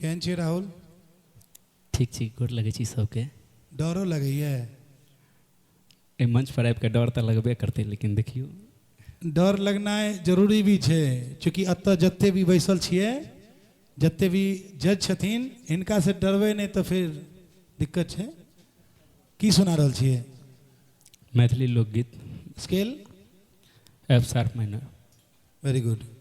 केहन छी राहुल? ठीक छी, गोर लगै छी सबके। डरो लगैए? ए मंच पर आबि के डर तऽ लगबे करतै, लेकिन देखियो डर लगनाइ जरूरी भी छै, चूँकि एतऽ जते भी बैसल छियै, जते भी जज छथिन, हिनका से डरबै नहीं तो फिर दिक्कत छै। की सुना रहल छियै? मैथिली लोकगीत, scale F sharp minor. Very good.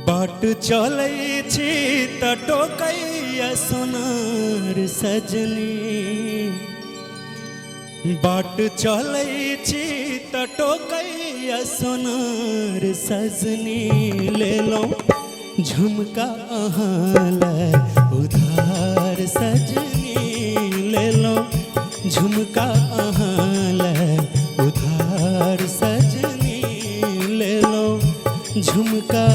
बाट चलै छी त टोकैया सोनार सजनी। बाट चलै छी त टोकैया सोनार सजनी। ले लो झुमका अहाँ लै उधार सजनी। ले लो झुमका अहाँ लै उधार सजनी। ले लो झुमका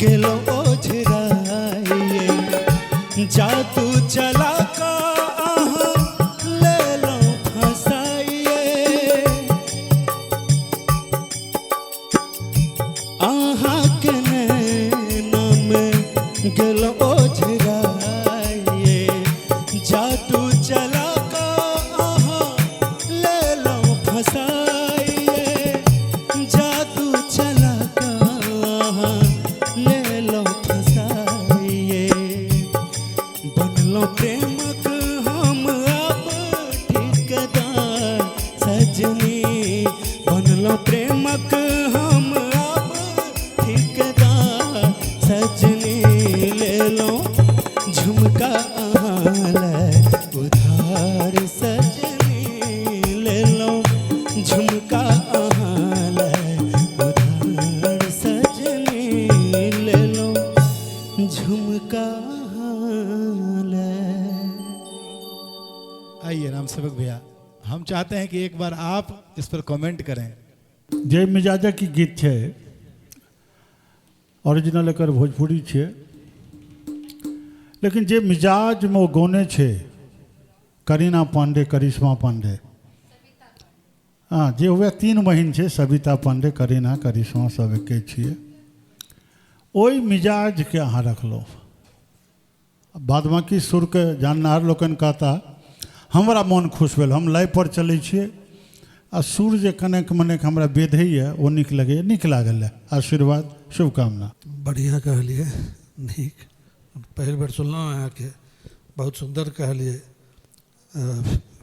गेलो ओझराइए। जादू चला का अहाँ ले लो फसाइए। अहाँ के नैना में गेलो ओझराइए। जादू चला का अहाँ ले लो फसाइए। जादू चला का अहाँ ले लो फसाइए। बनलो प्रेमक हम अब ठेकेदार सजनी। बनलो प्रेमक हम अब ठेकेदार सजनी। ले लो झुमका अहाँ लै उधार सजनी। ले लो झुमका अहाँ लै उधार सजनी। ले लो झुमका आइए राम सेवक भैया, हम चाहते हैं कि एक बार आप इस पर कमेंट करें। जय मिजाजा की गीत है, ओरिजिनल एकर भोजपुरी है, लेकिन जे मिजाज में गौने छे करीना पांडे, करिश्मा पांडे। हाँ, जे हुए तीन बहन छे, सविता पांडे, करीना, करिश्मा सब एके छिए। ओई मिजाज के अहाँ रखलो। बाद बाकी सुर के जाननार लोकन कहता हमरा मन खुश भेल। हम लाइव पर चलै छिए आ सुर जे कनेक मनेक हमरा बेधैए ओ नीक लगैए, नीक लागल। आशीर्वाद, शुभकामना। बढ़िया कहलिए, नीक। पहल बार सुनलहुँ अहाँके, बहुत सुंदर कहलिए।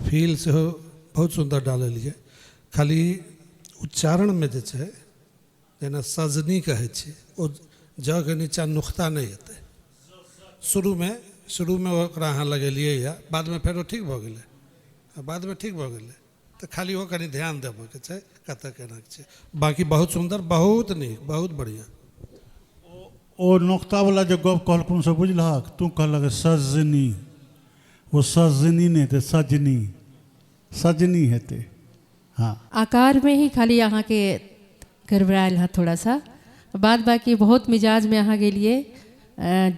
फील से बहुत सुंदर डाललिए। खाली उच्चारण में जे छै, जेना सजनी कहै छै, ओ ज के नीचा नुक्ता नहीं हेतै। शुरू में ओकरा अहाँ लगेलिए या बाद में फेरो ठीक भऽ गेलै। बाद में ठीक भऽ गेलै तो खाली वो कनी ध्यान देबऽके छै कतऽ केना छै। बाकी बहुत सुंदर, बहुत नीक, बहुत बढ़िया। ओ नुक्ता वाला जो गप कहलखुन से बुझलहक? तू कहलक सजनी, वो सजनी नहीं थे, सजनी, सजनी हेते। हाँ, आकार में ही खाली अहाँ के गड़बड़ायल है थोड़ा सा। बाद बाकी बहुत मिजाज में अहाँ गेलिए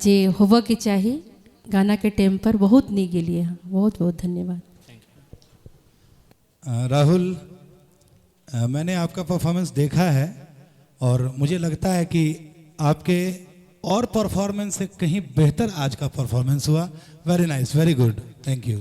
जे होबऽ के चाही गाना के टाइम पर, बहुत नीक गेलिए। बहुत बहुत धन्यवाद। राहुल, मैंने आपका परफॉर्मेंस देखा है और मुझे लगता है कि आपके और परफॉर्मेंस से कहीं बेहतर आज का परफॉर्मेंस हुआ। Very nice, very good, thank you.